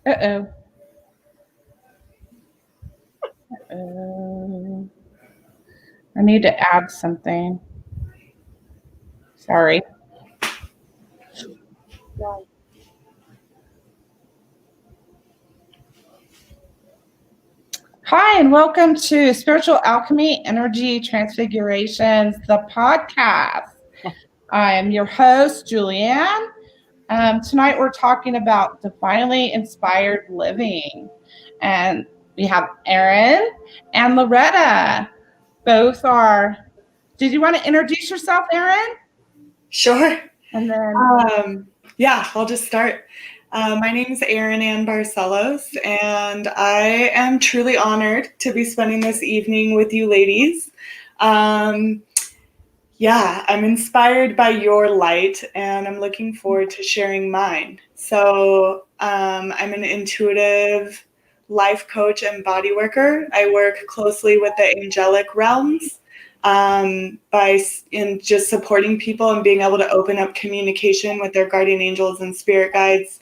Uh-oh. Uh-oh. I need to add something. Sorry. Right. Hi, and welcome to Spiritual Alchemy Energy Transfigurations, the podcast. I am your host, Julianne. Tonight we're talking about divinely inspired living. And we have Erin and Loretta. Both are. Did you want to introduce yourself, Erin? Sure. And then, Yeah, I'll just start. My name is Erin.Ann.Barcellos, and I am truly honored to be spending this evening with you ladies. Yeah, I'm inspired by your light, and I'm looking forward to sharing mine. So I'm an intuitive life coach and body worker. I work closely with the angelic realms in just supporting people and being able to open up communication with their guardian angels and spirit guides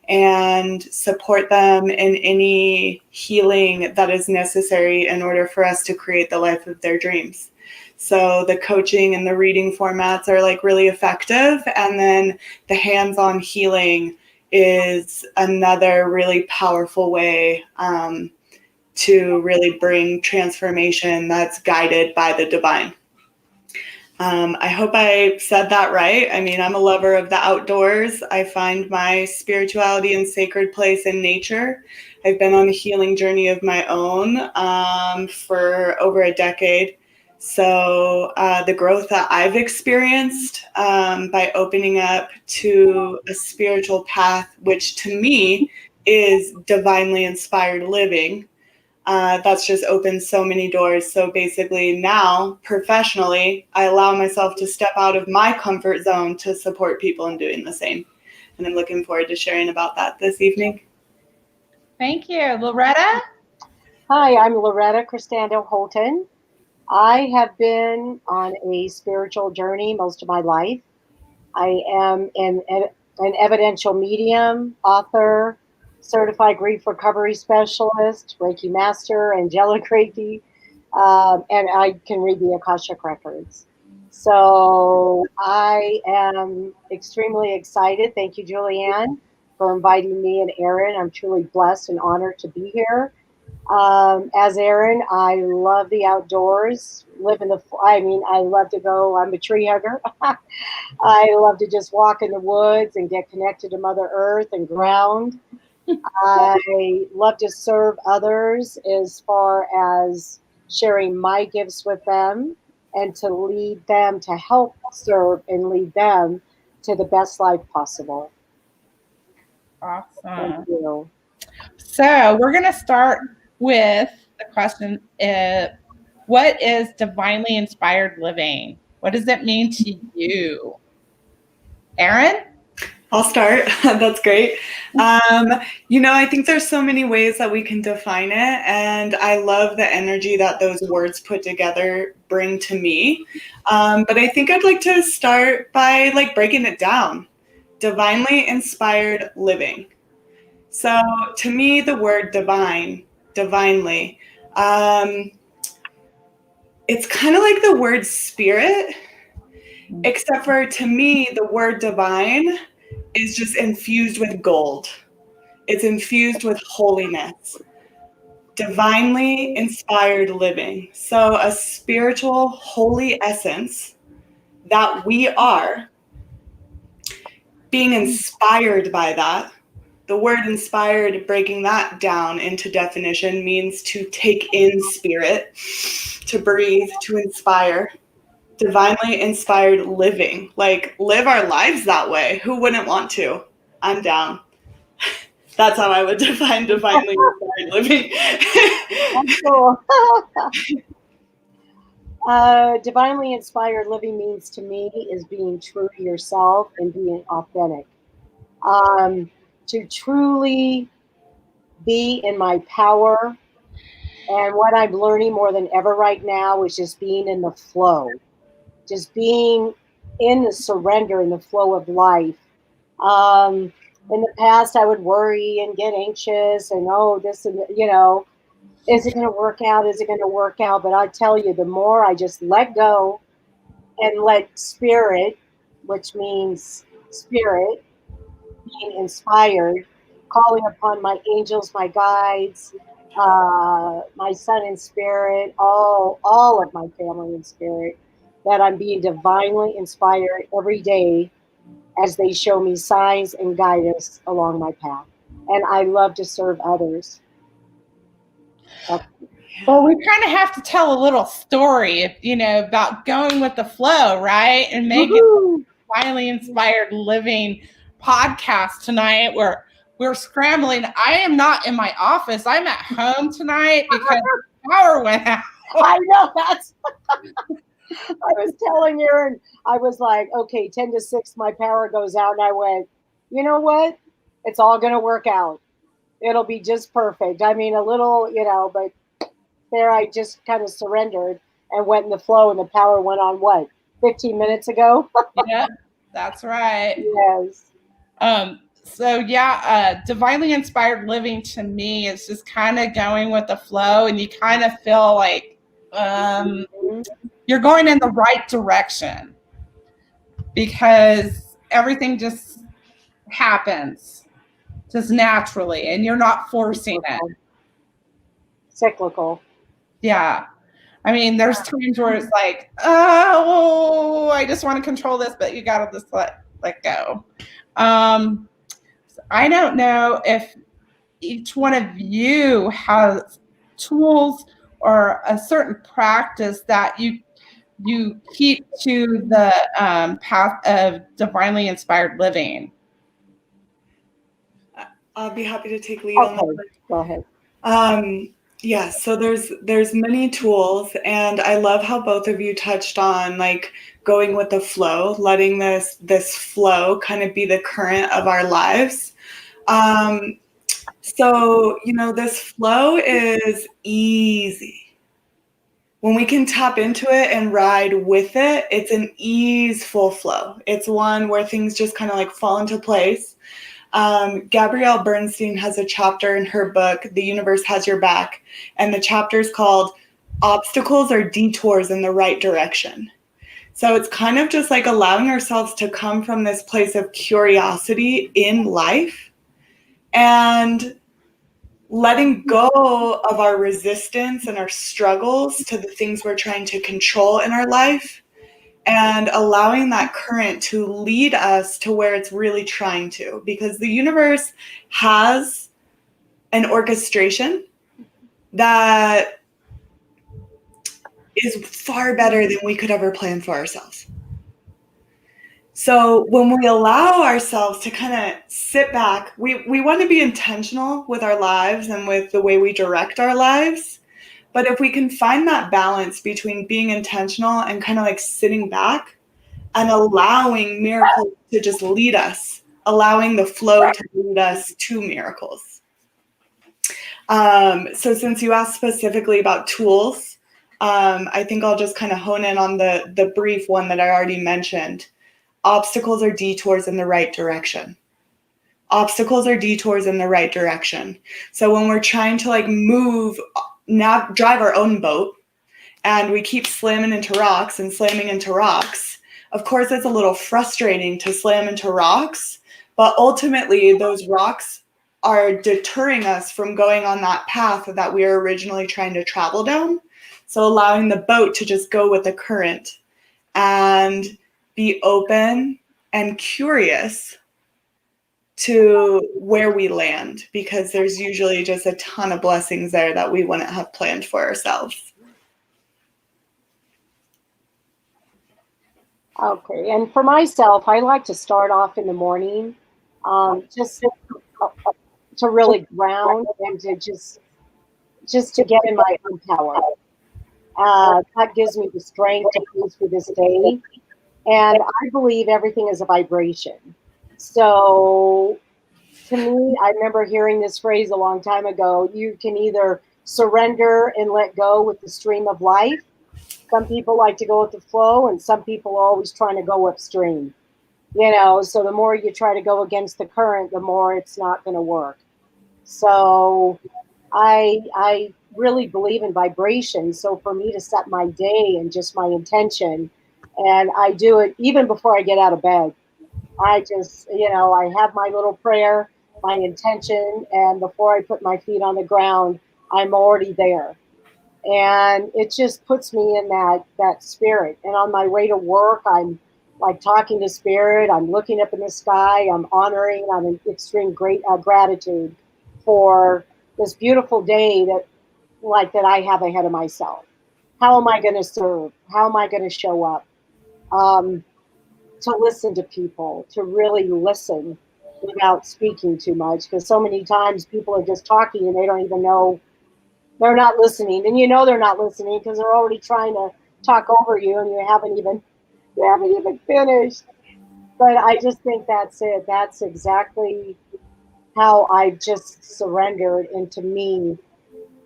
and support them in any healing that is necessary in order for us to create the life of their dreams. So the coaching and the reading formats are like really effective. And then the hands-on healing is another really powerful way to really bring transformation that's guided by the divine. I hope I said that right. I mean, I'm a lover of the outdoors. I find my spirituality and sacred place in nature. I've been on a healing journey of my own for over a decade. So the growth that I've experienced by opening up to a spiritual path, which to me is divinely inspired living, that's just opened so many doors. So basically now, professionally, I allow myself to step out of my comfort zone to support people in doing the same. And I'm looking forward to sharing about that this evening. thank you. Loretta? Hi, I'm Loretta Cristando-Holton. I have been on a spiritual journey most of my life. I am an evidential medium, author, certified grief recovery specialist, Reiki master, angelic Reiki, and I can read the Akashic records. So I am extremely excited. Thank you, Julianne, for inviting me and Erin. I'm truly blessed and honored to be here. As Erin, I love the outdoors. I love to go. I'm a tree hugger. I love to just walk in the woods and get connected to Mother Earth and ground. I love to serve others as far as sharing my gifts with them and to lead them, to help serve and lead them to the best life possible. Thank Awesome. you. So we're going to start with the question, what is divinely inspired living? What does it mean to you? Erin? I'll start. That's great. I think there's so many ways that we can define it, and I love the energy that those words put together bring to me. But I think I'd like to start by breaking it down. Divinely inspired living. So to me, the word divinely, it's kind of like the word spirit, except for to me, the word divine is just infused with gold. It's infused with holiness, divinely inspired living. So a spiritual, holy essence that we are, being inspired by that. The word inspired, breaking that down into definition, means to take in spirit, to breathe, to inspire. Divinely inspired living, live our lives that way. Who wouldn't want to? I'm down. That's how I would define divinely inspired living. Cool. Divinely inspired living means to me is being true to yourself and being authentic. To truly be in my power. And what I'm learning more than ever right now is just being in the flow, just being in the surrender, in the flow of life. In the past, I would worry and get anxious and, oh, this, and, is it going to work out? Is it going to work out? But I tell you, the more I just let go and let spirit, which means spirit, being inspired, calling upon my angels, my guides, my son in spirit, all of my family in spirit, that I'm being divinely inspired every day as they show me signs and guidance along my path. And I love to serve others. Well, we kind of have to tell a little story, about going with the flow, right? And making a divinely inspired living podcast tonight. We're scrambling. I am not in my office. I'm at home tonight because the power went out. I know that's. I was telling Erin, I was like, okay, 10 to 6, my power goes out. And I went, you know what? It's all going to work out. It'll be just perfect. I mean, a little, but there I just kind of surrendered and went in the flow, and the power went on, what, 15 minutes ago? Yeah, that's right. Yes. So yeah, divinely inspired living to me is just kind of going with the flow, and you kind of feel like you're going in the right direction because everything just happens just naturally and you're not forcing it. Cyclical. Yeah. I mean, there's times where it's like, oh, I just want to control this, but you got to just let go. I don't know if each one of you has tools or a certain practice that you keep to the path of divinely inspired living. I'll be happy to take lead on that. Go ahead. Yeah, so there's many tools, and I love how both of you touched on like going with the flow, letting this flow kind of be the current of our lives. So this flow is easy. When we can tap into it and ride with it, it's an easeful flow. It's one where things just kind of like fall into place. Gabrielle Bernstein has a chapter in her book, The Universe Has Your Back, and the chapter is called Obstacles Are Detours in the Right Direction. So it's kind of just like allowing ourselves to come from this place of curiosity in life and letting go of our resistance and our struggles to the things we're trying to control in our life, and allowing that current to lead us to where it's really trying to, because the universe has an orchestration that is far better than we could ever plan for ourselves. So when we allow ourselves to kind of sit back, we want to be intentional with our lives and with the way we direct our lives. But if we can find that balance between being intentional and kind of like sitting back and allowing miracles to just lead us, allowing the flow to lead us to miracles. So since you asked specifically about tools, I think I'll just kind of hone in on the brief one that I already mentioned. Obstacles are detours in the right direction. Obstacles are detours in the right direction. So when we're trying to like drive our own boat, and we keep slamming into rocks and slamming into rocks, of course it's a little frustrating to slam into rocks, but ultimately those rocks are deterring us from going on that path that we were originally trying to travel down. So allowing the boat to just go with the current and be open and curious to where we land, because there's usually just a ton of blessings there that we wouldn't have planned for ourselves. Okay, and for myself, I like to start off in the morning, just to really ground and to just to get in my own power. That gives me the strength to move through this day, and I believe everything is a vibration. So to me, I remember hearing this phrase a long time ago: you can either surrender and let go with the stream of life. Some people like to go with the flow, and some people are always trying to go upstream. So the more you try to go against the current, the more it's not going to work. So I really believe in vibration. So for me to set my day and just my intention, and I do it even before I get out of bed. I just, I have my little prayer, my intention, and before I put my feet on the ground, I'm already there. And it just puts me in that spirit. And on my way to work, I'm like talking to spirit. I'm looking up in the sky. I'm honoring. I'm in extreme great gratitude for this beautiful day that I have ahead of myself. How am I going to serve? How am I going to show up? To listen to people, to really listen without speaking too much. Because so many times people are just talking and they don't even know they're not listening. And they're not listening because they're already trying to talk over you and you haven't even finished. But I just think that's it. That's exactly how I just surrendered into me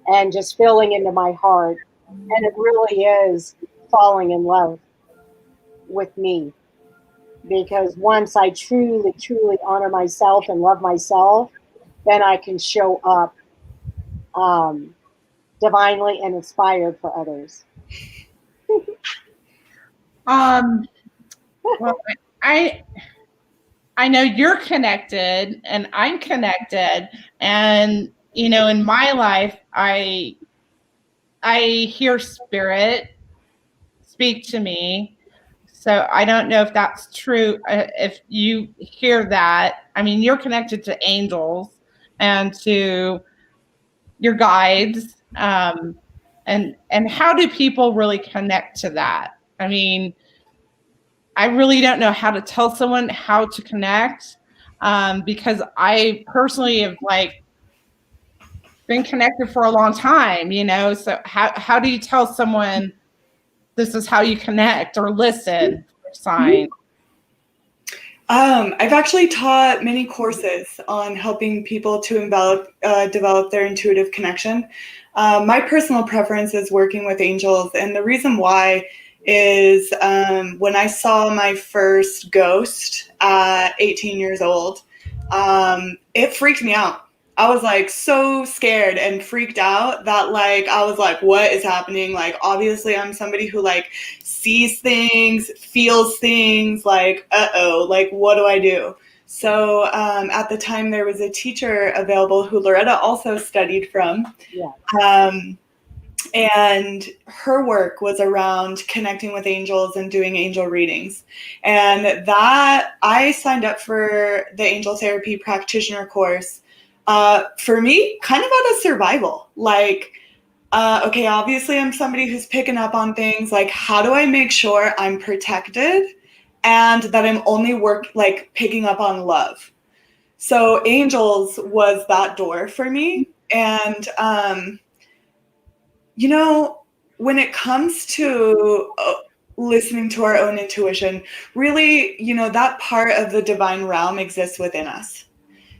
and just filling into my heart. And it really is falling in love with me. Because once I truly, truly honor myself and love myself, then I can show up um, divinely and inspired for others. Well, I I know you're connected and I'm connected, and in my life I hear spirit speak to me. So I don't know if that's true. If you hear that, I mean, you're connected to angels and to your guides. And how do people really connect to that? I mean, I really don't know how to tell someone how to connect, because I personally have been connected for a long time. So how do you tell someone this is how you connect or listen for signs? I've actually taught many courses on helping people to develop their intuitive connection. My personal preference is working with angels, and the reason why is when I saw my first ghost at 18 years old, it freaked me out. I was so scared and freaked out that I was like, what is happening? Obviously I'm somebody who sees things, feels things, uh-oh, what do I do? So at the time there was a teacher available who Loretta also studied from. Yeah. And her work was around connecting with angels and doing angel readings. And that I signed up for the angel therapy practitioner course. For me, kind of out of survival. Okay, obviously I'm somebody who's picking up on things. How do I make sure I'm protected and that I'm only picking up on love? So angels was that door for me. And, when it comes to listening to our own intuition, really, that part of the divine realm exists within us.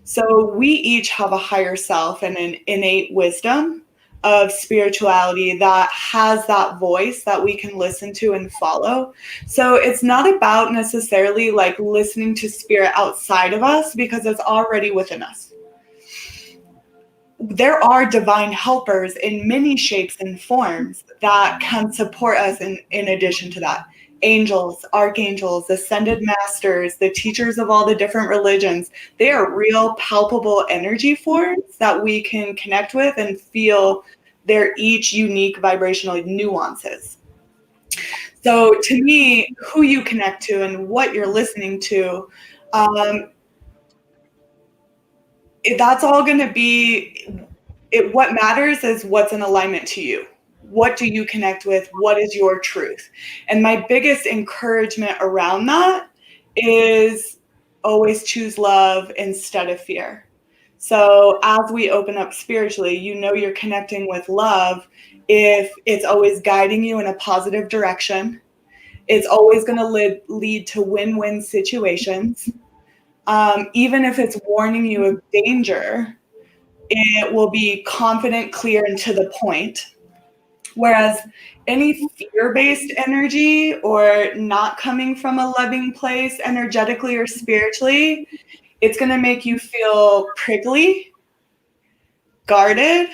So we each have a higher self and an innate wisdom of spirituality that has that voice that we can listen to and follow. So it's not about necessarily listening to spirit outside of us, because it's already within us. There are divine helpers in many shapes and forms that can support us in addition to that. Angels, archangels, ascended masters, the teachers of all the different religions, they are real palpable energy forms that we can connect with and feel their each unique vibrational nuances. So to me, who you connect to and what you're listening to, that's all going to be what matters is what's in alignment to you. What do you connect with? What is your truth? And my biggest encouragement around that is always choose love instead of fear. So as we open up spiritually, you're connecting with love if it's always guiding you in a positive direction. It's always going to lead to win-win situations. Even if it's warning you of danger, it will be confident, clear, and to the point. Whereas any fear-based energy or not coming from a loving place energetically or spiritually, it's going to make you feel prickly, guarded,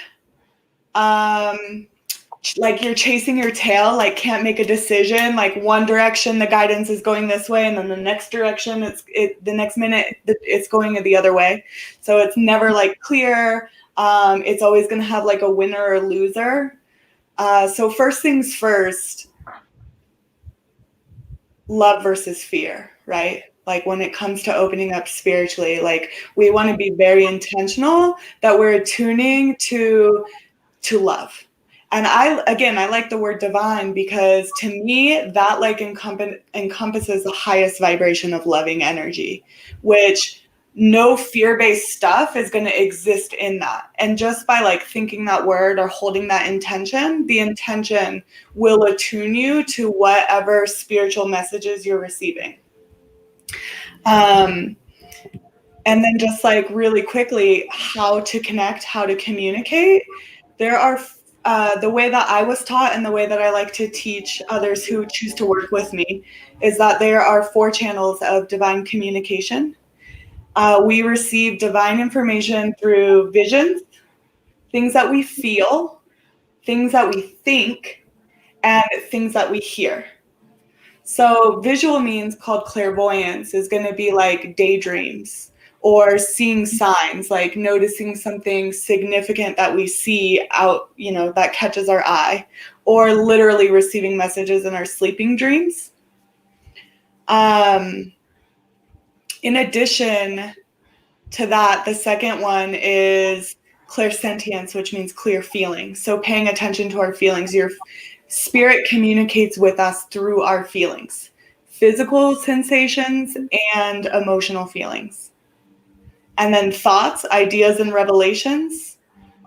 like you're chasing your tail, like can't make a decision. Like one direction, the guidance is going this way, and then the next direction, the next minute, it's going the other way. So it's never like clear. It's always going to have like a winner or loser. So first things first, love versus fear, right? Like when it comes to opening up spiritually, like we want to be very intentional that we're attuning to love. And I like the word divine because to me that like encompasses the highest vibration of loving energy, which no fear-based stuff is going to exist in that. And just by like thinking that word or holding that intention, the intention will attune you to whatever spiritual messages you're receiving. And then just like really quickly, how to connect, how to communicate. There are the way that I was taught and the way that I like to teach others who choose to work with me is that there are 4 channels of divine communication. We receive divine information through visions, things that we feel, things that we think, and things that we hear. So visual means called clairvoyance is going to be like daydreams or seeing signs, like noticing something significant that we see out, that catches our eye, or literally receiving messages in our sleeping dreams. In addition to that, the second one is clairsentience, which means clear feeling. So paying attention to our feelings. Your spirit communicates with us through our feelings, physical sensations and emotional feelings. And then thoughts, ideas, and revelations,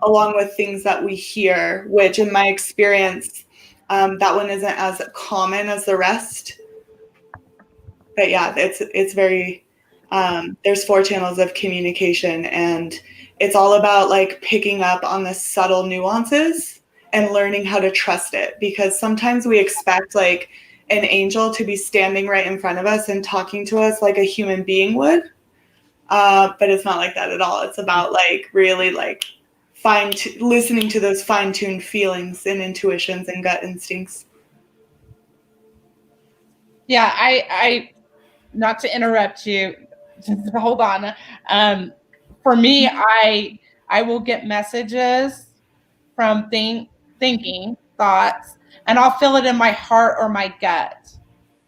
along with things that we hear, which in my experience, that one isn't as common as the rest. But yeah, it's very, there's 4 channels of communication, and it's all about like picking up on the subtle nuances and learning how to trust it, because sometimes we expect like an angel to be standing right in front of us and talking to us like a human being would. But it's not like that at all. It's about like really like listening to those fine-tuned feelings and intuitions and gut instincts. Yeah, I not to interrupt you, just hold on. For me, I will get messages from thinking thoughts, and I'll feel it in my heart or my gut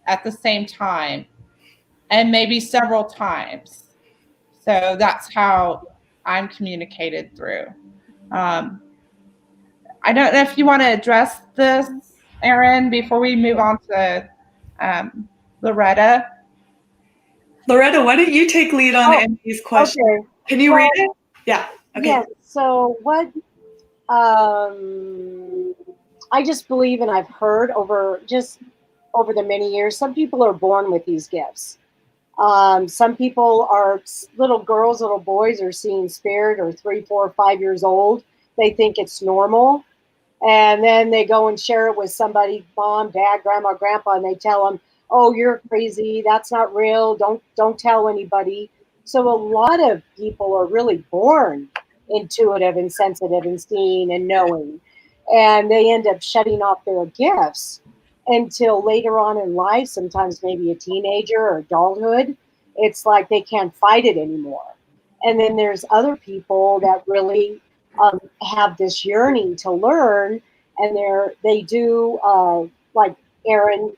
at the same time, and maybe several times. So that's how I'm communicated through. I don't know if you want to address this, Erin, before we move on to Loretta. Loretta, why don't you take lead on any of these questions? Okay. Can you read it? Yeah. Okay. Yes. So what I just believe, and I've heard over the many years, some people are born with these gifts. Some people are little girls, little boys are seeing spirit, or 3, 4, 5 years old. They think it's normal. And then they go and share it with somebody, mom, dad, grandma, grandpa, and they tell them, oh, you're crazy. That's not real. Don't tell anybody. So a lot of people are really born intuitive and sensitive and seeing and knowing. And they end up shutting off their gifts until later on in life, sometimes maybe a teenager or adulthood. It's like they can't fight it anymore. And then there's other people that really have this yearning to learn, and they do like Erin,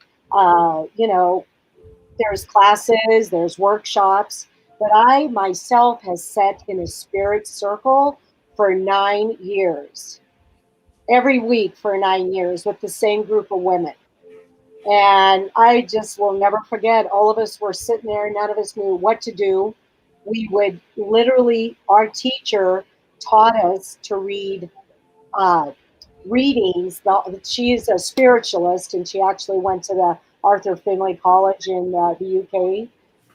there's classes, there's workshops, but I myself has sat in a spirit circle for 9 years, every week for 9 years with the same group of women. And I just will never forget, all of us were sitting there, none of us knew what to do. We would literally, our teacher taught us to read readings. She is a spiritualist, and she actually went to the Arthur Findlay College in the UK,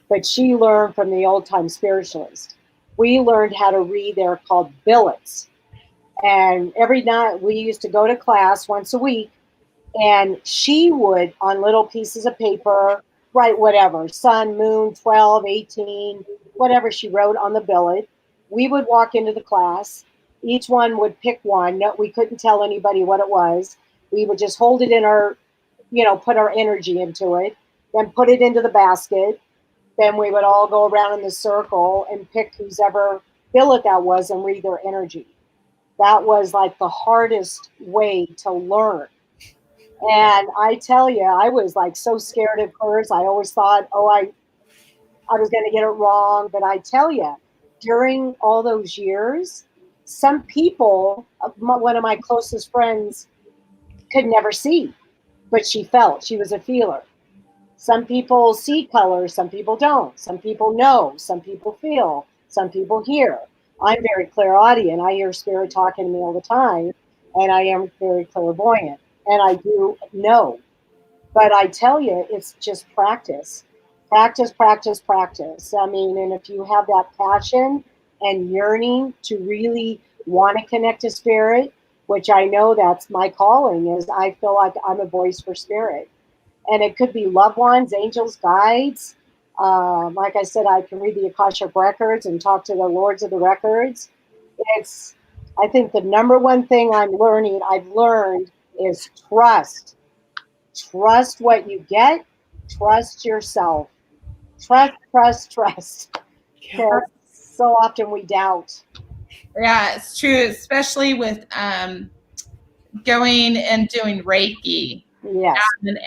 but she learned from the old-time spiritualist. We learned how to read, they're called billets. And every night we used to go to class once a week, and she would, on little pieces of paper, write whatever, sun, moon, 12, 18, whatever she wrote on the billet. We would walk into the class. Each one would pick one. No, we couldn't tell anybody what it was. We would just hold it in our, put our energy into it, then put it into the basket. Then we would all go around in the circle and pick whose ever billet that was and read their energy. That was like the hardest way to learn. And I tell you, I was like so scared at first. I always thought, I was going to get it wrong. But I tell you, during all those years, some people, one of my closest friends, could never see, but she felt. She was a feeler. Some people see colors, some people don't. Some people know, some people feel, some people hear. I'm very clairaudient. I hear spirit talking to me all the time, and I am very clairvoyant. And I do know. But I tell you, it's just practice. Practice, practice, practice. I mean, and if you have that passion and yearning to really want to connect to spirit, which I know that's my calling, is I feel like I'm a voice for spirit. And it could be loved ones, angels, guides. Like I said, I can read the Akashic records and talk to the lords of the records. It's, I think the number one thing I've learned is trust. Trust what you get. Trust yourself. Trust, trust, trust. Because so often we doubt. Yeah, it's true, especially with going and doing Reiki. Yes.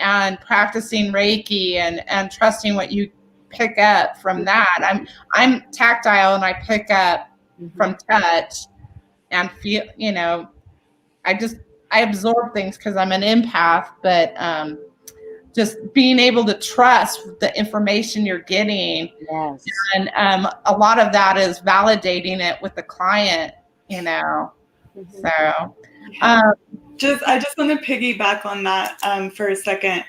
And practicing Reiki and trusting what you pick up from that. I'm tactile, and I pick up from touch and feel, I absorb things because I'm an empath, but just being able to trust the information you're getting. Yes. And a lot of that is validating it with the client, So I just want to piggyback on that for a second.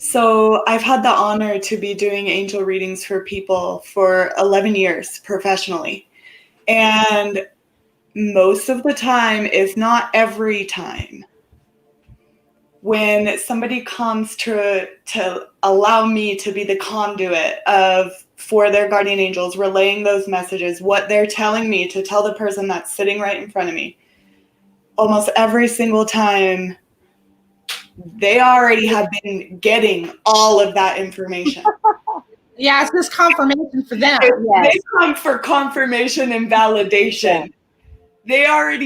So I've had the honor to be doing angel readings for people for 11 years professionally. And most of the time, if not every time, when somebody comes to allow me to be the conduit for their guardian angels, relaying those messages, what they're telling me to tell the person that's sitting right in front of me, almost every single time, they already have been getting all of that information. Yeah, it's just confirmation for them. Yes. They come for confirmation and validation. Yeah.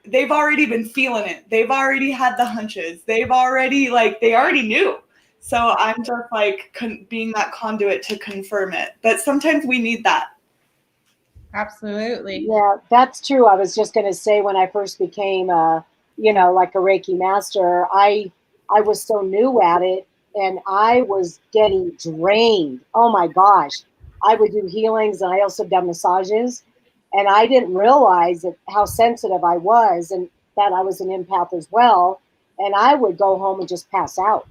They've already been feeling it. They've already had the hunches. They already knew. So I'm just like being that conduit to confirm it. But sometimes we need that. Absolutely. Yeah, that's true. I was just going to say, when I first became like a Reiki master, I was so new at it, and I was getting drained. Oh my gosh. I would do healings, and I also did massages, and I didn't realize how sensitive I was, and that I was an empath as well. And I would go home and just pass out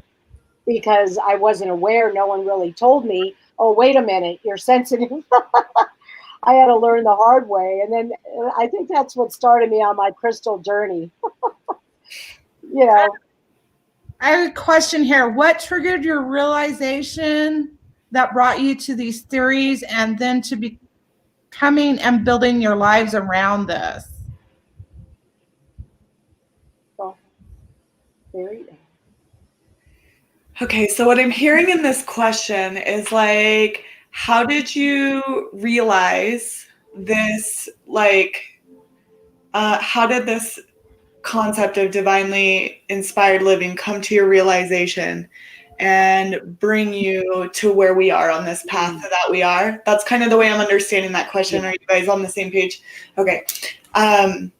because I wasn't aware. No one really told me, oh, wait a minute, you're sensitive. I had to learn the hard way. And then I think that's what started me on my crystal journey. I have a question here. What triggered your realization that brought you to these theories and then to becoming and building your lives around this? Okay, so what I'm hearing in this question is like, how did you realize this, how did this concept of divinely inspired living come to your realization and bring you to where we are on this path that we are? That's kind of the way I'm understanding that question. Are you guys on the same page? Okay. I'll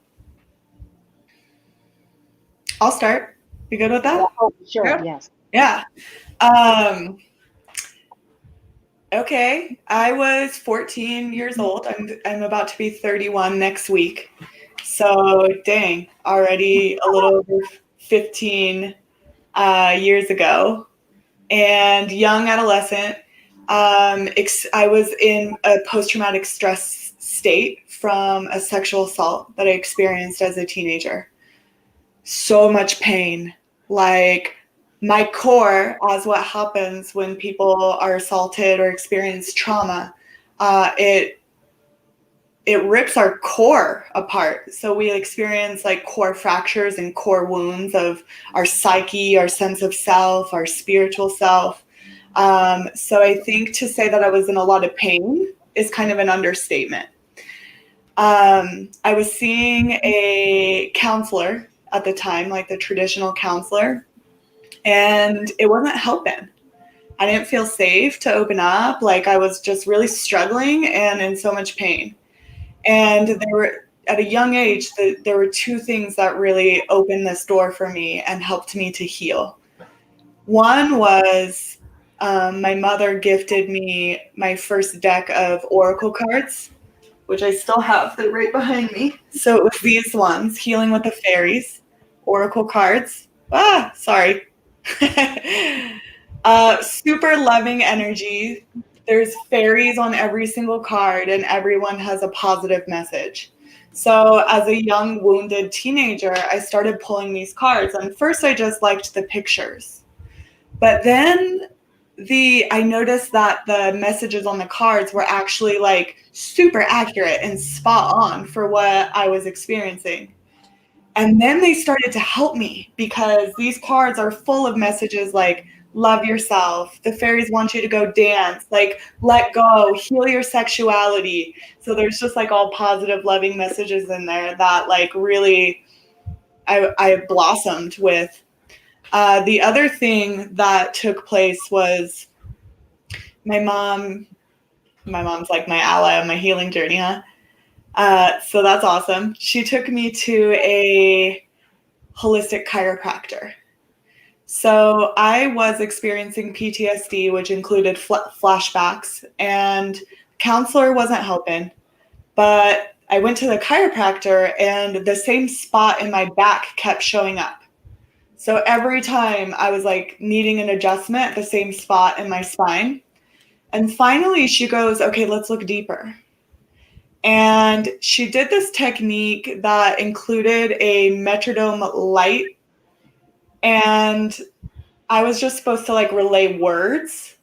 start. You good with that? Yeah, oh, sure, yeah. Yes. Yeah. Okay. I was 14 years old. I'm about to be 31 next week. So dang, already a little over 15 years ago, and young adolescent. I was in a post-traumatic stress state from a sexual assault that I experienced as a teenager. So much pain, like my core, as what happens when people are assaulted or experience trauma, it rips our core apart. So we experience like core fractures and core wounds of our psyche, our sense of self, our spiritual self. So I think to say that I was in a lot of pain is kind of an understatement. I was seeing a counselor at the time, like the traditional counselor, and it wasn't helping. I didn't feel safe to open up. Like I was just really struggling and in so much pain. And there were, at a young age, there were two things that really opened this door for me and helped me to heal. One was my mother gifted me my first deck of oracle cards, which I still have. They're right behind me. So it was these ones, Healing with the Fairies, oracle cards. Sorry. Super loving energy. There's fairies on every single card, and everyone has a positive message. So as a young wounded teenager, I started pulling these cards. And first I just liked the pictures. But then I noticed that the messages on the cards were actually like super accurate and spot on for what I was experiencing. And then they started to help me because these cards are full of messages like love yourself. The fairies want you to go dance, like let go, heal your sexuality. So there's just like all positive, loving messages in there that like really I blossomed with. The other thing that took place was my mom's like my ally on my healing journey, huh? So that's awesome. She took me to a holistic chiropractor. So I was experiencing PTSD, which included flashbacks, and counselor wasn't helping. But I went to the chiropractor, and the same spot in my back kept showing up. So every time I was like needing an adjustment, the same spot in my spine. And finally she goes, okay, let's look deeper. And she did this technique that included a metronome light. And I was just supposed to like relay words.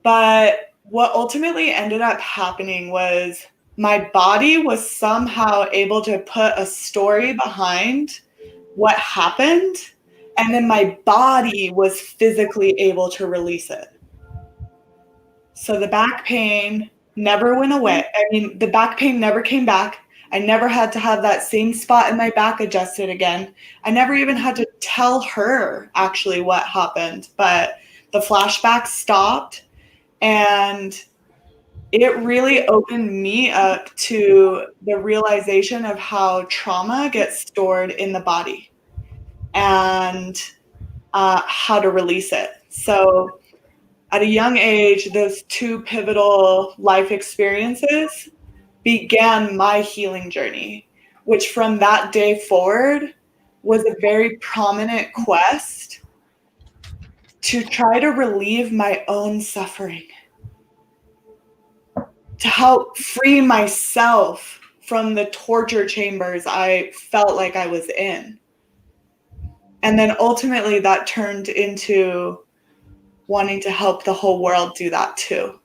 But what ultimately ended up happening was my body was somehow able to put a story behind what happened. And then my body was physically able to release it. So the back pain never went away. I mean, the back pain never came back. I never had to have that same spot in my back adjusted again. I never even had to tell her actually what happened, but the flashback stopped, and it really opened me up to the realization of how trauma gets stored in the body and how to release it. So at a young age, those two pivotal life experiences began my healing journey, which from that day forward was a very prominent quest to try to relieve my own suffering, to help free myself from the torture chambers I felt like I was in. And then ultimately that turned into wanting to help the whole world do that too.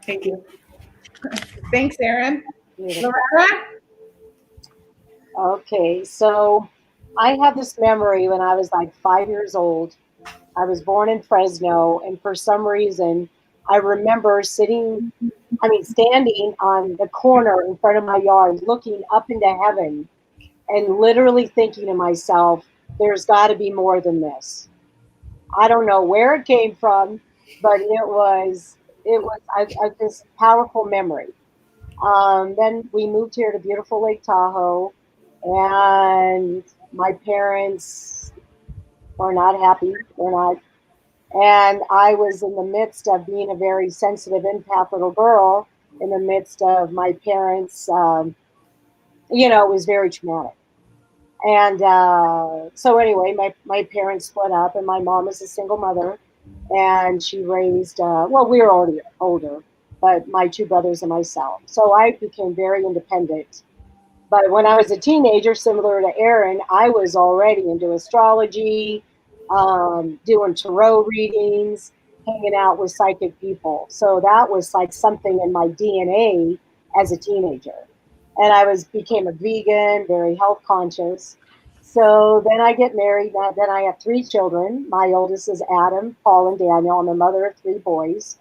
Thank you. Thanks, Erin. Beautiful. Loretta? Okay, so I have this memory when I was like 5 years old. I was born in Fresno, and for some reason, I remember standing on the corner in front of my yard, looking up into heaven, and literally thinking to myself, there's got to be more than this. I don't know where it came from, but it was this powerful memory. Then we moved here to beautiful Lake Tahoe, and my parents were not happy. They're not. And I was in the midst of being a very sensitive empath little girl in the midst of my parents. It was very traumatic. And so anyway, my parents split up, and my mom is a single mother. and she raised, well, we were already older, but my two brothers and myself. So I became very independent. But when I was a teenager, similar to Erin, I was already into astrology, doing tarot readings, hanging out with psychic people. So that was like something in my DNA as a teenager. And I became a vegan, very health conscious. So then I get married. Then I have three children. My oldest is Adam, Paul, and Daniel. I'm a mother of three boys.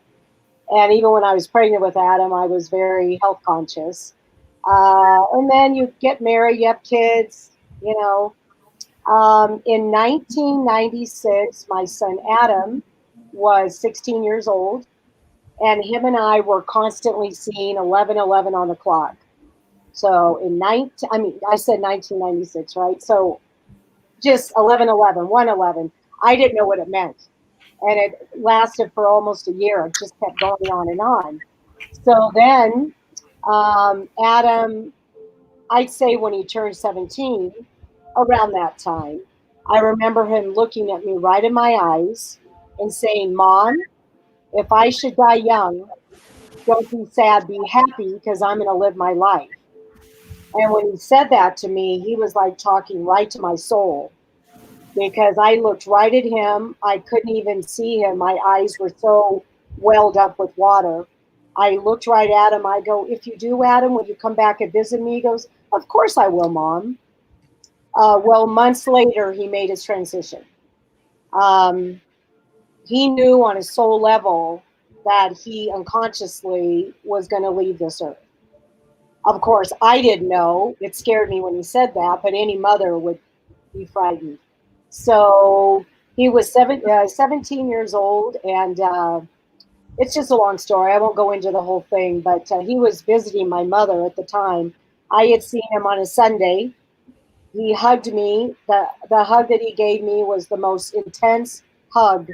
And even when I was pregnant with Adam, I was very health conscious. And then you get married, you have kids, you know. In 1996, my son Adam was 16 years old, and him and I were constantly seeing 11:11 on the clock. So I said 1996, right? So just 11:11, 1:11. I didn't know what it meant, and it lasted for almost a year. It just kept going on and on. So then, Adam, I'd say when he turned 17, around that time, I remember him looking at me right in my eyes and saying, "Mom, if I should die young, don't be sad, be happy because I'm going to live my life." And when he said that to me, he was like talking right to my soul because I looked right at him. I couldn't even see him. My eyes were so welled up with water. I looked right at him. I go, "If you do, Adam, will you come back and visit me?" He goes, "Of course I will, Mom." Well, months later, he made his transition. Um, he knew on a soul level that he unconsciously was going to leave this earth. Of course, I didn't know. It scared me when he said that, but any mother would be frightened. So he was 17 years old, and it's just a long story. I won't go into the whole thing, but he was visiting my mother at the time. I had seen him on a Sunday. He hugged me. The hug that he gave me was the most intense hug,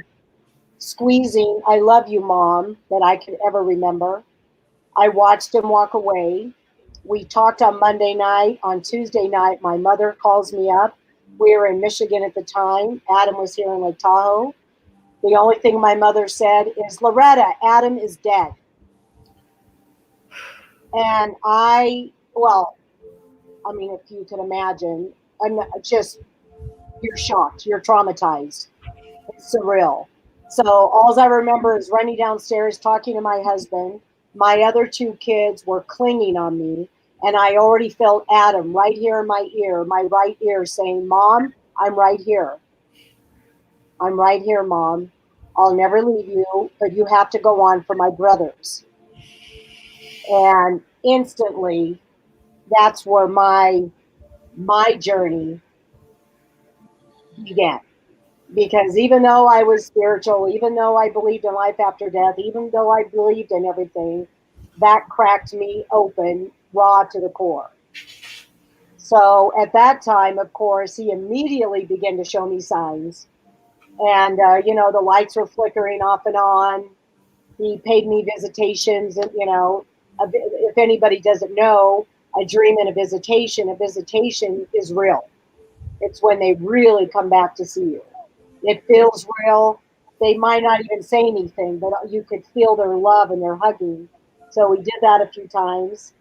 squeezing, "I love you, Mom," that I could ever remember. I watched him walk away. We talked on Monday night. On Tuesday night, my mother calls me up. We were in Michigan at the time. Adam was here in Lake Tahoe. The only thing my mother said is, "Loretta, Adam is dead." And well, I mean, if you can imagine, you're shocked, you're traumatized. It's surreal. So all I remember is running downstairs, talking to my husband. My other two kids were clinging on me, and I already felt Adam right here in my right ear, saying, "Mom, I'm right here. I'm right here, Mom. I'll never leave you, but you have to go on for my brothers." And instantly, that's where my journey began. Because even though I was spiritual, even though I believed in life after death, even though I believed in everything, that cracked me open raw to the core. So at that time, of course, he immediately began to show me signs. And, the lights were flickering off and on. He paid me visitations. And, if anybody doesn't know, a dream and a visitation is real. It's when they really come back to see you. It feels real. They might not even say anything, but you could feel their love and their hugging. So we did that a few times.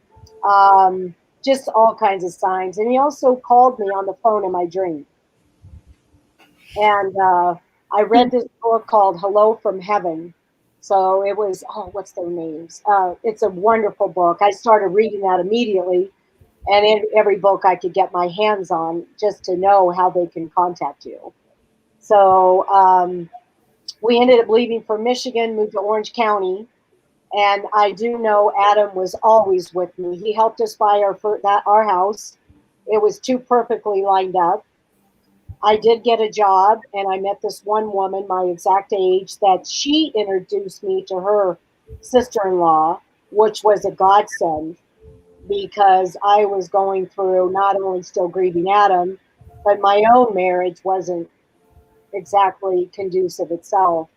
Just all kinds of signs. And he also called me on the phone in my dream. And I read this book called Hello from Heaven. So it was, what's their names? It's a wonderful book. I started reading that immediately. And in every book I could get my hands on just to know how they can contact you. So we ended up leaving for Michigan, moved to Orange County. And I do know Adam was always with me. He helped us buy our house. It was too perfectly lined up. I did get a job, and I met this one woman, my exact age, that she introduced me to her sister-in-law, which was a godsend because I was going through not only still grieving Adam, but my own marriage wasn't exactly conducive itself.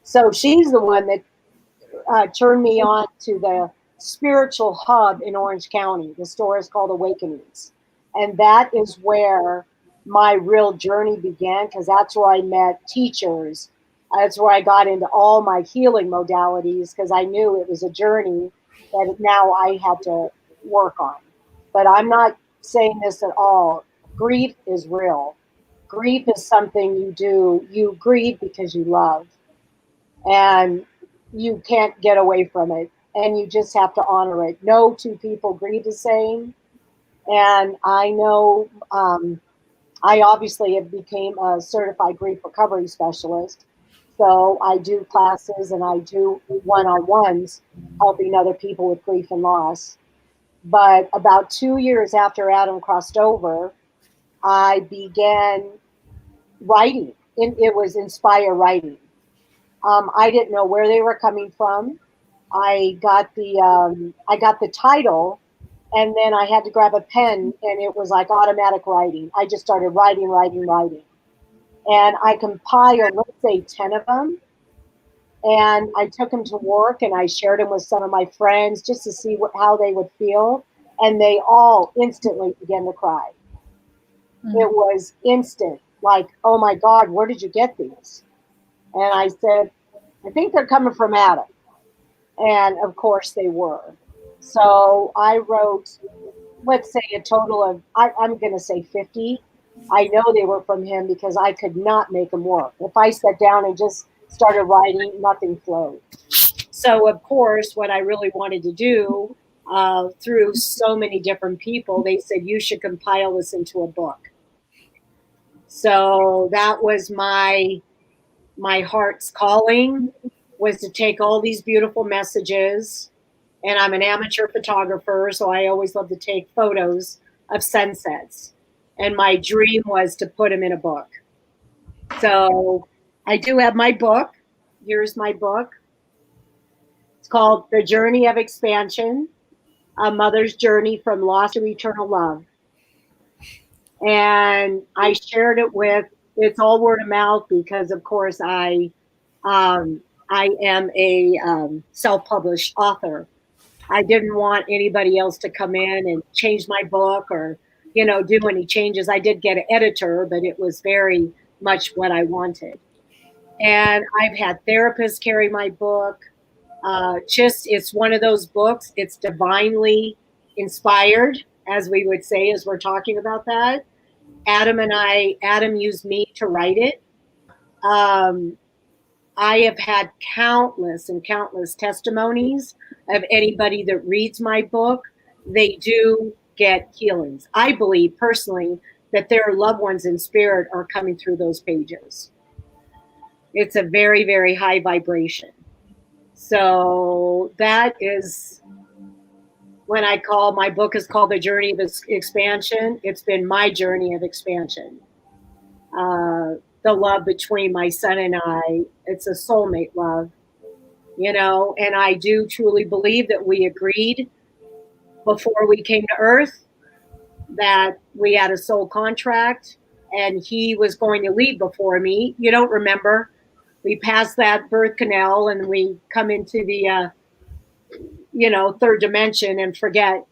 So she's the one that turned me on to the spiritual hub in Orange County. The store is called Awakenings. And that is where my real journey began because that's where I met teachers That's where I got into all my healing modalities, because I knew it was a journey that now I had to work on. But I'm not saying this at all. Grief is real. Grief is something you do. You grieve because you love, and you can't get away from it. And you just have to honor it. No two people grieve the same. And I know I obviously have became a certified grief recovery specialist. So I do classes and I do one-on-ones helping other people with grief and loss. But about 2 years after Adam crossed over, I began writing. It was inspire writing. I didn't know where they were coming from. I got the title, and then I had to grab a pen, and it was like automatic writing. I just started writing, and I compiled, let's say, 10 of them, and I took them to work, and I shared them with some of my friends just to see how they would feel, and they all instantly began to cry. It was instant, like, oh my God, where did you get these? And I said, I think they're coming from Adam. And of course they were. So I wrote, let's say a total of, I'm going to say 50. I know they were from him because I could not make them work. If I sat down and just started writing, nothing flowed. So of course, what I really wanted to do, through so many different people, they said, you should compile this into a book. So that was my heart's calling, was to take all these beautiful messages. And I'm an amateur photographer, so I always love to take photos of sunsets. And my dream was to put them in a book. So I do have my book. Here's my book. It's called The Journey of Expansion, A Mother's Journey from Loss to Eternal Love. And I shared it with, it's all word of mouth because, of course, I am a self-published author. I didn't want anybody else to come in and change my book or, do any changes. I did get an editor, but it was very much what I wanted. And I've had therapists carry my book. It's one of those books. It's divinely inspired, as we would say, as we're talking about that. Adam used me to write it. I have had countless and countless testimonies of anybody that reads my book. They do get healings. I believe personally that their loved ones in spirit are coming through those pages. It's a very, very high vibration. So that is when my book is called The Journey of Expansion. It's been my journey of expansion. The love between my son and I, it's a soulmate love, and I do truly believe that we agreed before we came to Earth that we had a soul contract, and he was going to leave before me. You don't remember. We passed that birth canal and we come into the, third dimension and forget.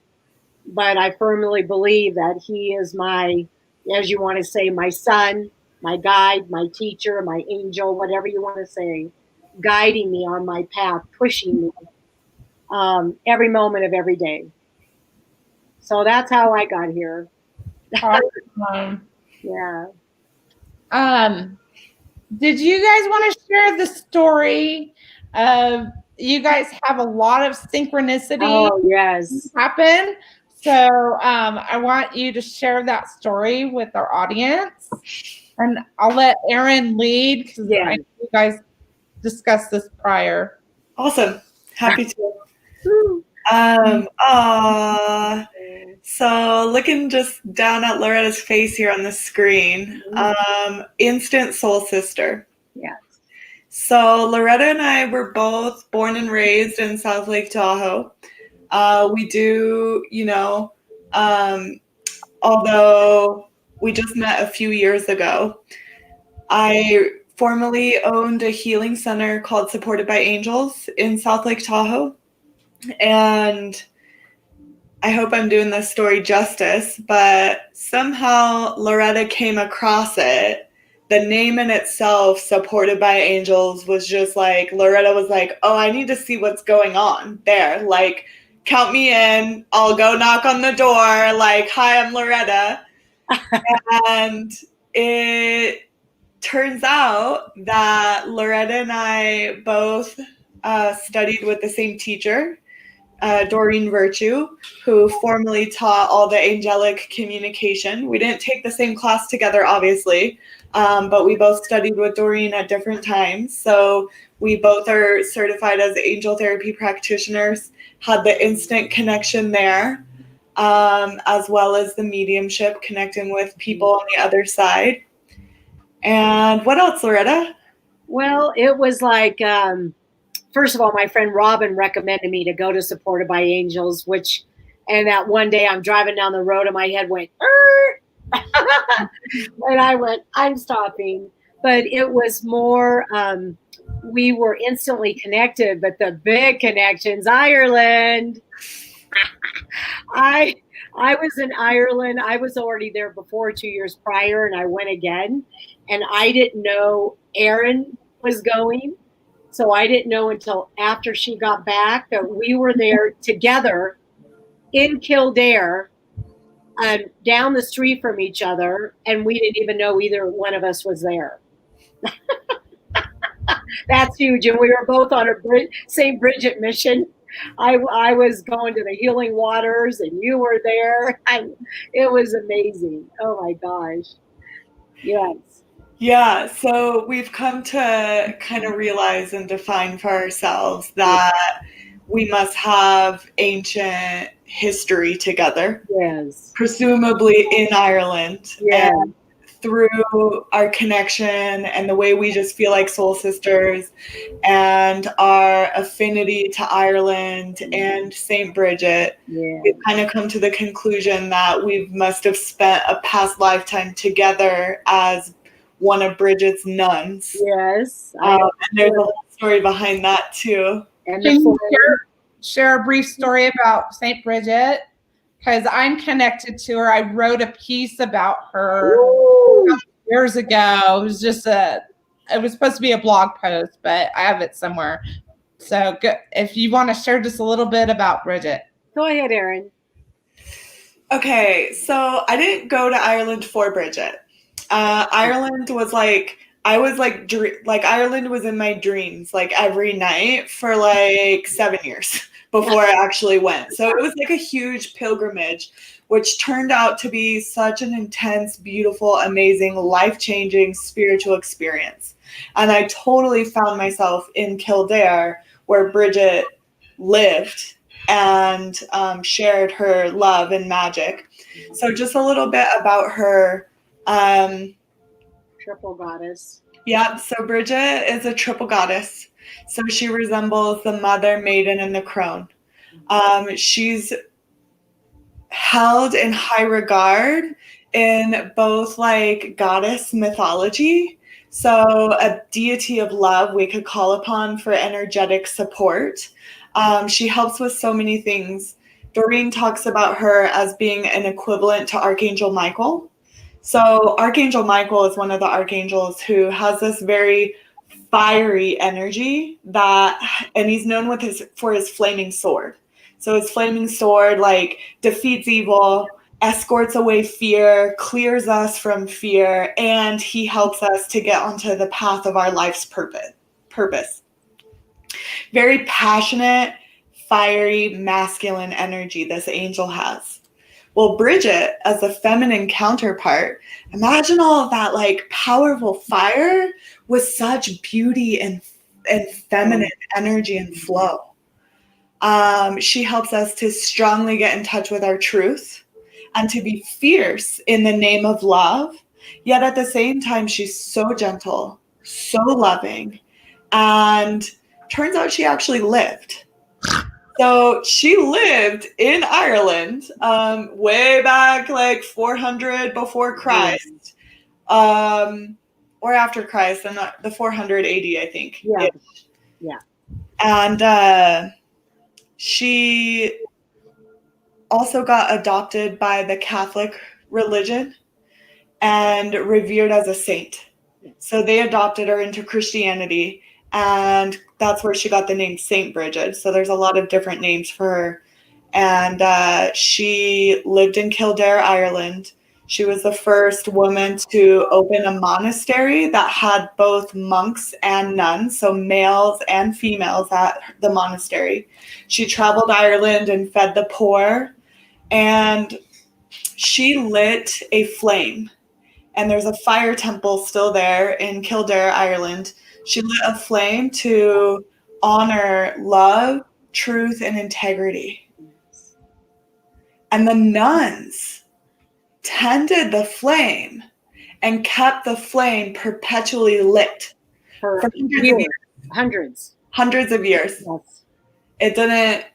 But I firmly believe that he is my, as you want to say, my son, my guide, my teacher, my angel, whatever you want to say, guiding me on my path, pushing me every moment of every day. So that's how I got here. Awesome. Yeah. Did you guys want to share the story of, you guys have a lot of synchronicity? Oh, yes. Happen. So I want you to share that story with our audience. And I'll let Erin lead because I know you guys discussed this prior. Awesome. Happy to. So looking just down at Loretta's face here on the screen, instant soul sister. Yes. So Loretta and I were both born and raised in South Lake Tahoe. We do, although we just met a few years ago, I formerly owned a healing center called Supported by Angels in South Lake Tahoe. And I hope I'm doing this story justice, but somehow Loretta came across it the name in itself, supported by angels, was just like, Loretta was like, oh, I need to see what's going on there. Like, count me in. I'll go knock on the door. Like, hi, I'm Loretta. And it turns out that Loretta and I both studied with the same teacher, Doreen Virtue, who formerly taught all the angelic communication. We didn't take the same class together, obviously, but we both studied with Doreen at different times. So we both are certified as angel therapy practitioners, had the instant connection there, as well as the mediumship, connecting with people on the other side. And what else, Loretta? Well, it was like, first of all, my friend Robin recommended me to go to Supported by Angels, and that one day I'm driving down the road and my head went, and I went, I'm stopping. But it was more, we were instantly connected, but the big connections, Ireland. I was in Ireland. I was already there before 2 years prior, and I went again. And I didn't know Erin was going. So I didn't know until after she got back that we were there together in Kildare, down the street from each other, and we didn't even know either one of us was there. That's huge. And we were both on a St. Bridgette mission. I was going to the healing waters, and you were there. It was amazing. Oh my gosh. Yes. Yeah, so we've come to kind of realize and define for ourselves that we must have ancient history together. Yes. Presumably in Ireland. Yeah. And through our connection and the way we just feel like soul sisters and our affinity to Ireland and St. Bridgette, we've kind of come to the conclusion that we must have spent a past lifetime together as one of Bridgette's nuns. Yes. And there's a whole story behind that too. And can you share a brief story about St. Bridgette? Because I'm connected to her. I wrote a piece about her years ago. It was just it was supposed to be a blog post, but I have it somewhere. So if you want to share just a little bit about Bridgette. Go ahead, Erin. Okay, so I didn't go to Ireland for Bridgette. Ireland was like, Ireland was in my dreams like every night for like 7 years before I actually went. So it was like a huge pilgrimage, which turned out to be such an intense, beautiful, amazing, life-changing spiritual experience. And I totally found myself in Kildare, where Bridgette lived and shared her love and magic. So just a little bit about her. Triple goddess. Yeah, so Bridgette is a triple goddess. So she resembles the mother, maiden, and the crone. She's held in high regard in both like goddess mythology. So a deity of love we could call upon for energetic support. She helps with so many things. Doreen talks about her as being an equivalent to Archangel Michael. So Archangel Michael is one of the archangels who has this very fiery energy and he's known for his flaming sword. So his flaming sword like defeats evil, escorts away fear, clears us from fear, and he helps us to get onto the path of our life's purpose. Very passionate, fiery, masculine energy this angel has. Well, Bridgette, as a feminine counterpart, imagine all of that like powerful fire with such beauty and feminine energy and flow. She helps us to strongly get in touch with our truth and to be fierce in the name of love. Yet at the same time, she's so gentle, so loving, and turns out she actually lived. So she lived in Ireland way back like 400 before Christ, or after Christ, the 400 AD, I think. Yeah. And she also got adopted by the Catholic religion and revered as a saint. So they adopted her into Christianity, and that's where she got the name Saint Bridget. So there's a lot of different names for her. And she lived in Kildare, Ireland. She was the first woman to open a monastery that had both monks and nuns, so males and females at the monastery. She traveled Ireland and fed the poor, and she lit a flame. And there's a fire temple still there in Kildare, Ireland. She lit a flame to honor love, truth, and integrity. And the nuns tended the flame and kept the flame perpetually lit For hundreds years. of years. Hundreds of years. Yes. It didn't.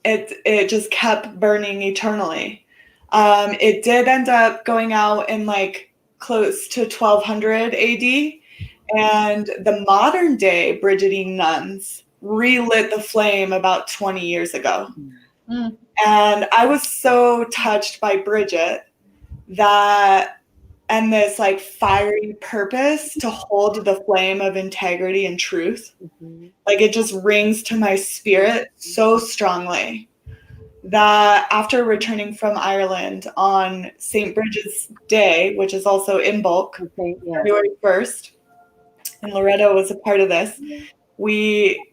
It just kept burning eternally. It did end up going out in like close to 1200 AD, and the modern day Bridgettine nuns relit the flame about 20 years ago. Mm. And I was so touched by Bridgette and this like fiery purpose to hold the flame of integrity and truth. Mm-hmm. Like it just rings to my spirit so strongly that after returning from Ireland on St. Bridget's Day, which is also in bulk, February 1st, and Loretta was a part of this, we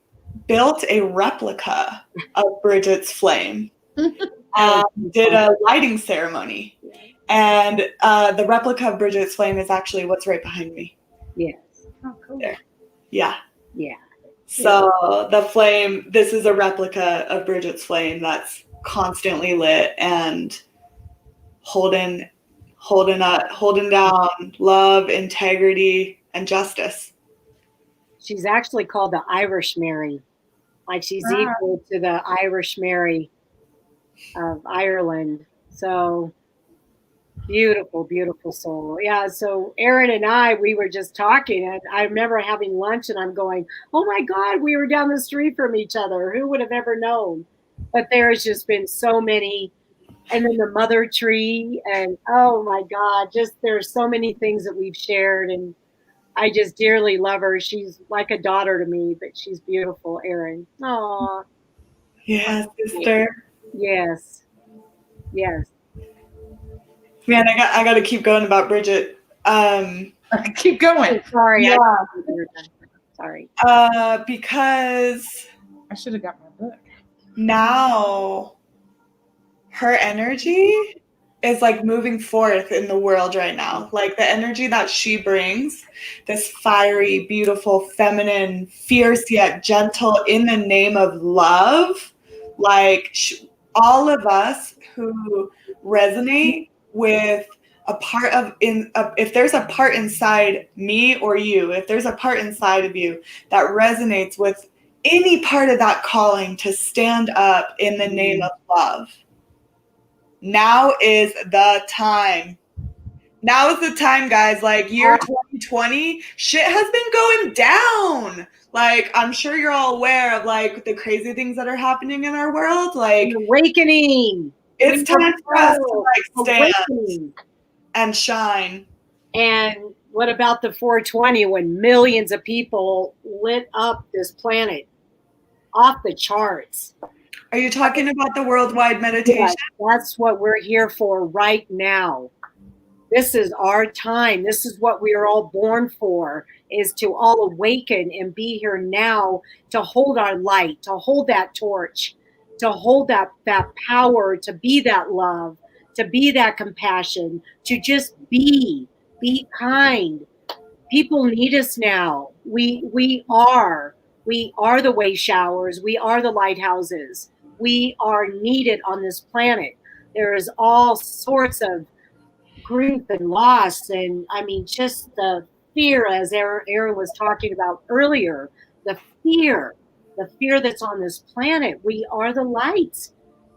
built a replica of Bridget's flame and did a lighting ceremony. And the replica of Bridget's flame is actually what's right behind me. Yes. Oh, cool. There. Yeah. Yeah. So the flame, this is a replica of Bridget's flame that's constantly lit and holding down love, integrity, and justice. She's actually called the Irish Mary. Like she's equal to the Irish Mary of Ireland. So beautiful, beautiful soul. Yeah. So Erin and I, we were just talking, and I remember having lunch and I'm going, oh my God, we were down the street from each other. Who would have ever known? But there's just been so many. And then the mother tree, and oh my God, just there's so many things that we've shared, and I just dearly love her. She's like a daughter to me, but she's beautiful, Erin. Aw. Yeah, sister. Yes. Yes. Man, I got to keep going about Bridgette. Keep going. Sorry. Yeah. Sorry. Because I should have got my book. Now her energy is like moving forth in the world right now. Like the energy that she brings, this fiery, beautiful, feminine, fierce yet gentle in the name of love. Like all of us who resonate with a part of if there's a part inside me or you, if there's a part inside of you that resonates with any part of that calling to stand up in the name of love, now is the time. Now is the time, guys. Like year 2020, shit has been going down. Like I'm sure you're all aware of like the crazy things that are happening in our world. Like an awakening. It's time for us to like stand and shine. And what about the 420 when millions of people lit up this planet? Off the charts. Are you talking about the worldwide meditation? Yes, that's what we're here for right now. This is our time. This is what we are all born for, is to all awaken and be here now to hold our light, to hold that torch, to hold that power, to be that love, to be that compassion, to just be kind. People need us now. We are the way showers. We are the lighthouses. We are needed on this planet. There is all sorts of grief and loss. And I mean, just the fear, as Erin was talking about earlier, the fear that's on this planet. We are the lights.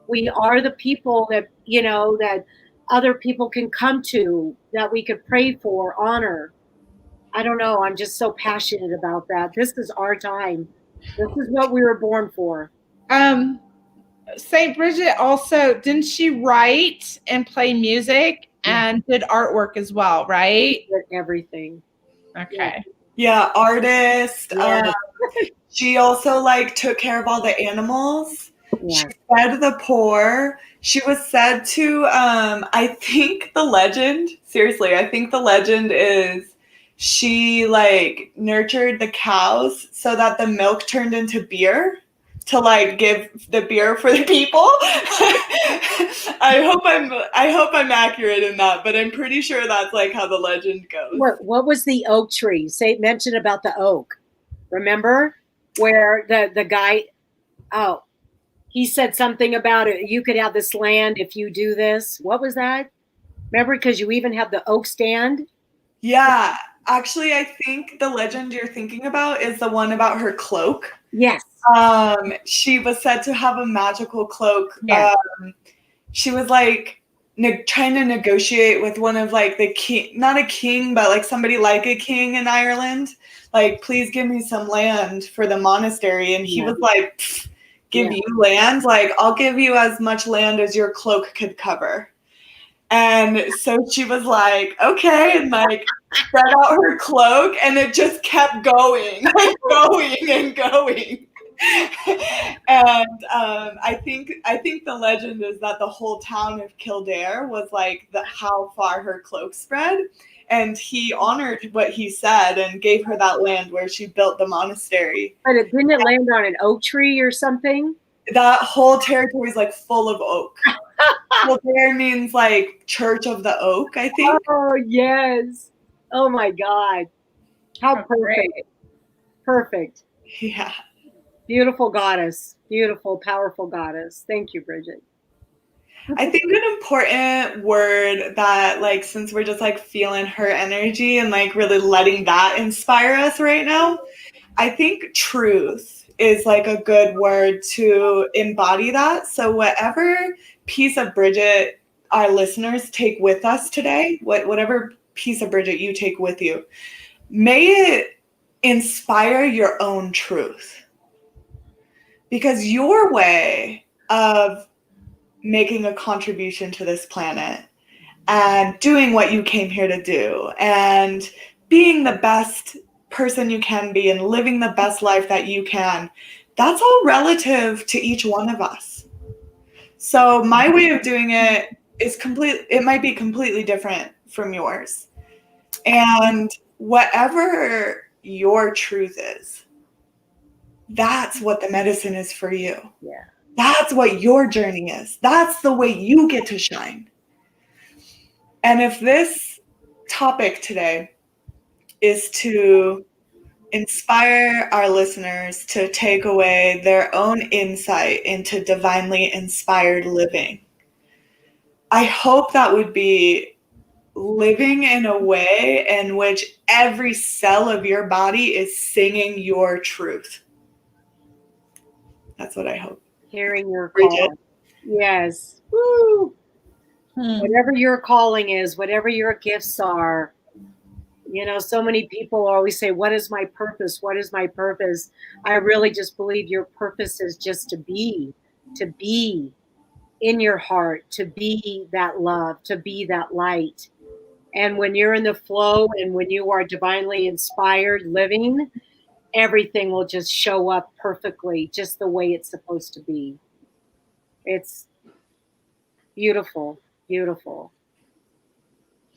We are the people that, that other people can come to, that we could pray for, honor. I don't know. I'm just so passionate about that. This is our time. This is what we were born for. St. Bridget also, didn't she write and play music and did artwork as well, right? Did everything. Okay. Yeah, artist. Yes. She also like took care of all the animals. Yes. She fed the poor. She was said to, I think the legend, seriously, I think the legend is she like nurtured the cows so that the milk turned into beer to like give the beer for the people. I hope I'm accurate in that, but I'm pretty sure that's like how the legend goes. What was the oak tree? Mention about the oak. Remember where the guy, oh, he said something about it. You could have this land if you do this. What was that? Remember, because you even have the oak stand. Yeah, actually, I think the legend you're thinking about is the one about her cloak. Yes. She was said to have a magical cloak. Yes. She was like trying to negotiate with one of like the king, not a king, but like somebody like a king in Ireland. Like, please give me some land for the monastery. And he was like, give you land? Like, I'll give you as much land as your cloak could cover. And so she was like, okay, and like spread out her cloak, and it just kept going and going and going. And I think the legend is that the whole town of Kildare was like how far her cloak spread, and he honored what he said and gave her that land where she built the monastery. But didn't it land on an oak tree or something? That whole territory is like full of oak. Kildare means like Church of the Oak, I think. Oh yes. Oh my God. How perfect. Great. Perfect. Yeah. Beautiful goddess. Beautiful, powerful goddess. Thank you, Bridgette. I think an important word that, like, since we're just like feeling her energy and like really letting that inspire us right now, I think truth is like a good word to embody that. So whatever piece of Bridgette our listeners take with us today, whatever piece of Bridgette you take with you, may it inspire your own truth. Because your way of making a contribution to this planet and doing what you came here to do and being the best person you can be and living the best life that you can, that's all relative to each one of us. So my way of doing it is it might be completely different from yours. And whatever your truth is, that's what the medicine is for you. Yeah. That's what your journey is. That's the way you get to shine. And if this topic today is to inspire our listeners to take away their own insight into divinely inspired living, I hope that would be living in a way in which every cell of your body is singing your truth. That's what I hope. Hearing your call. Yes. Woo. Whatever your calling is, whatever your gifts are. You know, so many people always say, what is my purpose? What is my purpose? I really just believe your purpose is just to be in your heart, to be that love, to be that light. And when you're in the flow and when you are divinely inspired living, everything will just show up perfectly, just the way it's supposed to be. It's beautiful, beautiful.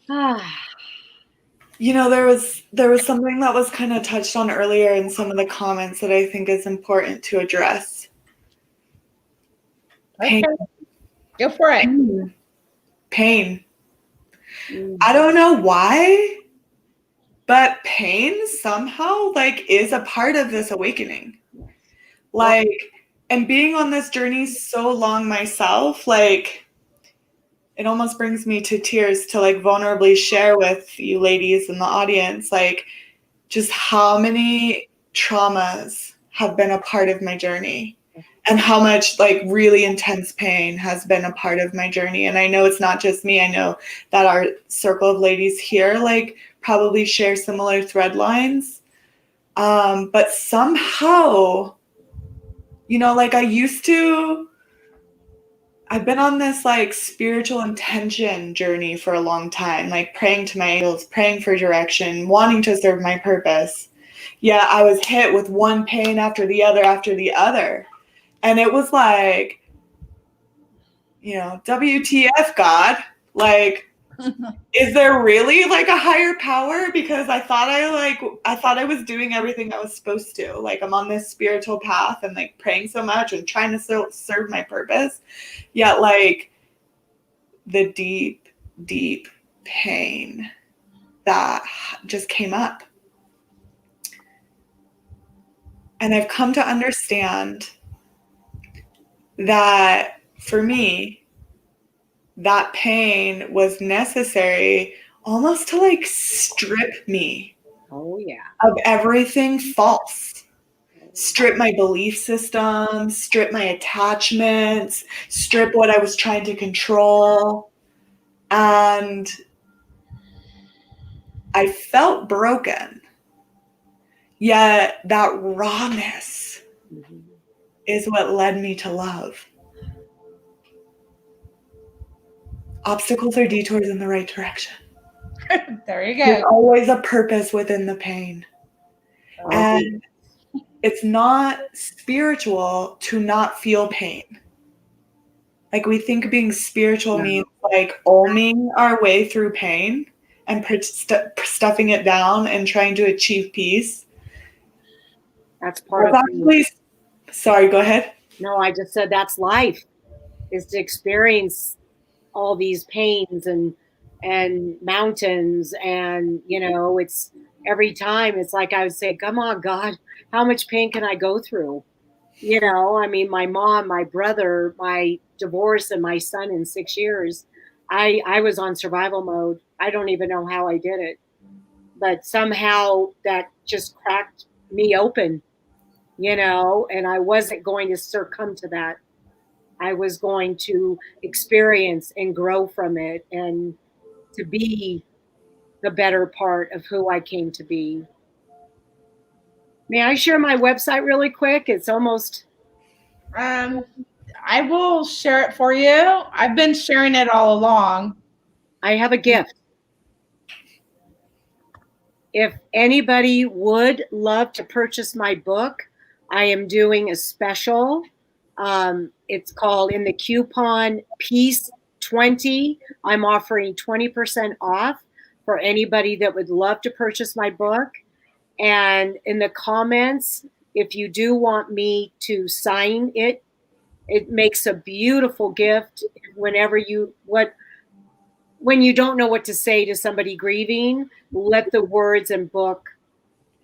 You know, there was something that was kind of touched on earlier in some of the comments that I think is important to address. Pain. Okay. Go for it. Pain. I don't know why, but pain somehow like is a part of this awakening. Like, and being on this journey so long myself, like, it almost brings me to tears to like vulnerably share with you ladies in the audience, like just how many traumas have been a part of my journey and how much like really intense pain has been a part of my journey. And I know it's not just me. I know that our circle of ladies here like probably share similar thread lines. But somehow, you know, like I used to I've been on this like spiritual intention journey for a long time, like praying to my angels, praying for direction, wanting to serve my purpose. Yeah, I was hit with one pain after the other after the other. And it was like, WTF, God? Like, is there really like a higher power? Because I thought I was doing everything I was supposed to. Like, I'm on this spiritual path and like praying so much and trying to serve my purpose. Yet like the deep, deep pain that just came up. And I've come to understand that for me, that pain was necessary almost to like strip me of everything false. Strip my belief system, strip my attachments, strip what I was trying to control. And I felt broken. Yet that rawness is what led me to love. Obstacles are detours in the right direction. There you go. There's always a purpose within the pain. And it's not spiritual to not feel pain. Like we think being spiritual means like oming our way through pain and stuffing it down and trying to achieve peace. That's part of Sorry, go ahead. No, I just said that's life, is to experience all these pains and mountains, and it's every time it's like I would say, come on, God, how much pain can I go through? I mean, my mom, my brother, my divorce, and my son in 6 years, I was on survival mode. I don't even know how I did it, but somehow that just cracked me open, and I wasn't going to succumb to that. I was going to experience and grow from it and to be the better part of who I came to be. May I share my website really quick? It's almost... I will share it for you. I've been sharing it all along. I have a gift. If anybody would love to purchase my book, I am doing a special. It's called, in the coupon Peace 20, I'm offering 20% off for anybody that would love to purchase my book. And in the comments, if you do want me to sign it, it makes a beautiful gift when you don't know what to say to somebody grieving. Let the words and book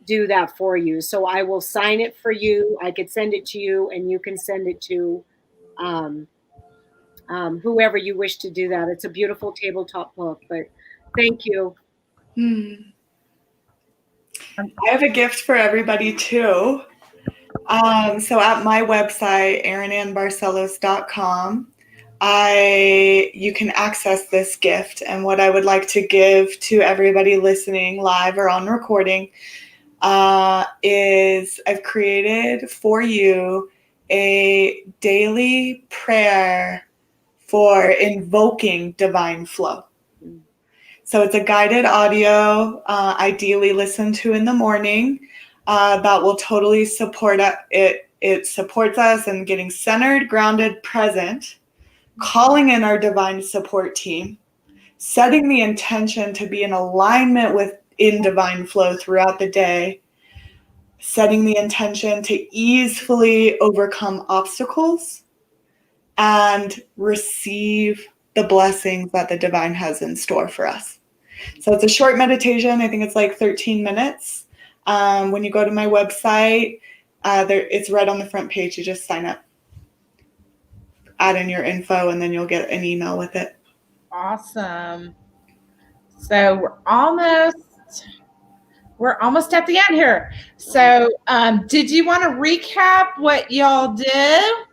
do that for you. So I will sign it for you. I could send it to you, and you can send it to whoever you wish to do that. It's a beautiful tabletop book, but thank you. I have a gift for everybody too. So at my website, Erin.Ann.Barcellos.com, you can access this gift. And what I would like to give to everybody listening live or on recording is I've created for you a daily prayer for invoking divine flow. So it's a guided audio, ideally listened to in the morning, that will totally support it. It supports us in getting centered, grounded, present, calling in our divine support team, setting the intention to be in alignment in divine flow throughout the day, setting the intention to easily overcome obstacles and receive the blessings that the divine has in store for us. So it's a short meditation. I think it's like 13 minutes. When you go to my website, it's right on the front page. You just sign up, add in your info, and then you'll get an email with it. Awesome. So we're almost at the end here. So did you want to recap what y'all do?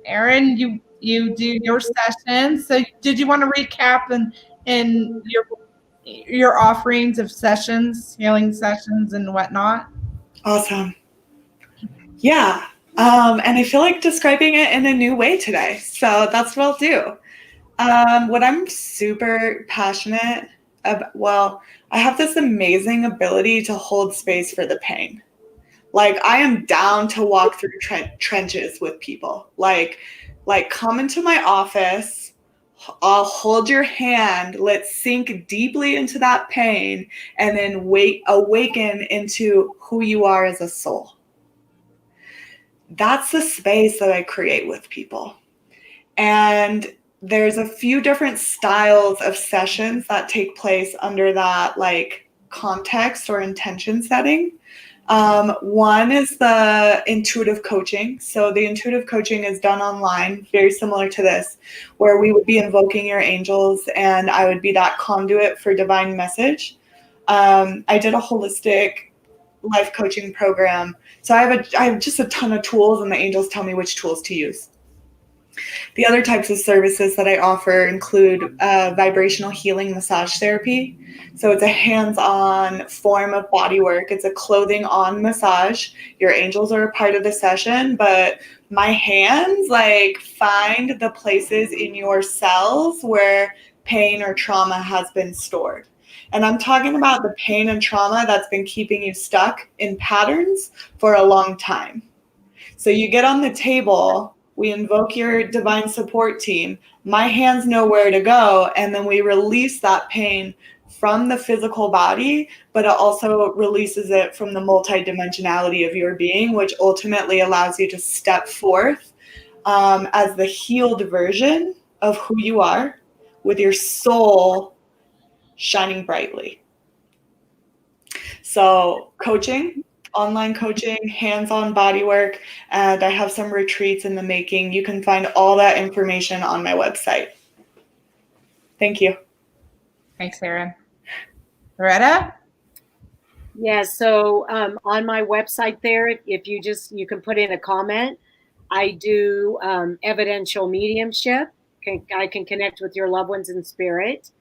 Erin, you do your sessions. So did you want to recap and your offerings of sessions, healing sessions and whatnot? Awesome. Yeah. And I feel like describing it in a new way today. So that's what I'll do. What I'm super passionate about, well, I have this amazing ability to hold space for the pain. Like, I am down to walk through trenches with people. Like come into my office. I'll hold your hand. Let's sink deeply into that pain and then awaken into who you are as a soul. That's the space that I create with people. And there's a few different styles of sessions that take place under that like context or intention setting. One is the intuitive coaching. So the intuitive coaching is done online, very similar to this, where we would be invoking your angels and I would be that conduit for divine message. I did a holistic life coaching program. So I have just a ton of tools, and the angels tell me which tools to use. The other types of services that I offer include vibrational healing massage therapy. So it's a hands-on form of body work. It's a clothing-on massage. Your angels are a part of the session, but my hands like find the places in your cells where pain or trauma has been stored. And I'm talking about the pain and trauma that's been keeping you stuck in patterns for a long time. So you get on the table, we invoke your divine support team, my hands know where to go, and then we release that pain from the physical body, but it also releases it from the multidimensionality of your being, which ultimately allows you to step forth as the healed version of who you are, with your soul shining brightly. So coaching, online coaching, hands-on body work, and I have some retreats in the making. You can find all that information on my website. Thank you. Thanks, Erin. Loretta? Yeah, so on my website there, if you can put in a comment. I do evidential mediumship. I can connect with your loved ones in spirit.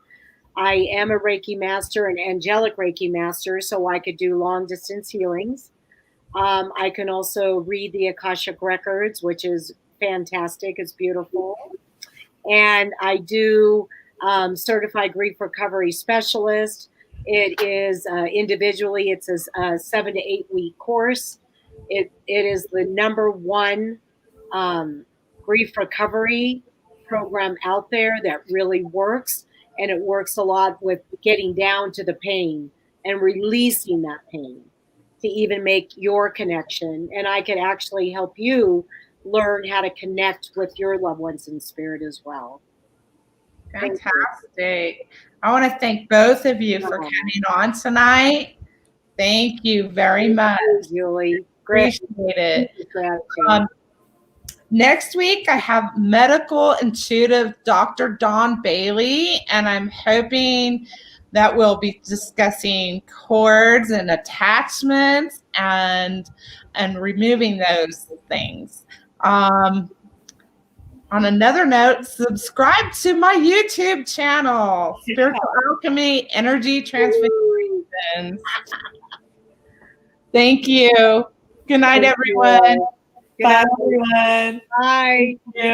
I am a Reiki master, an angelic Reiki master, so I could do long distance healings. I can also read the Akashic Records, which is fantastic. It's beautiful. And I do certified grief recovery specialist. It is individually, it's a 7 to 8 week course. It is the #1 grief recovery program out there that really works. And it works a lot with getting down to the pain and releasing that pain to even make your connection. And I could actually help you learn how to connect with your loved ones in spirit as well. Fantastic. I want to thank both of you for coming on tonight. Thank you very much. Thank you, Julie. Great. Appreciate it. Next week, I have medical intuitive Dr. Dawn Bailey, and I'm hoping that we'll be discussing cords and attachments and removing those things. On another note, subscribe to my YouTube channel, Spiritual Alchemy Energy Transfigurations. Thank you. Good night, everyone. Bye, everyone. Bye. Thank you.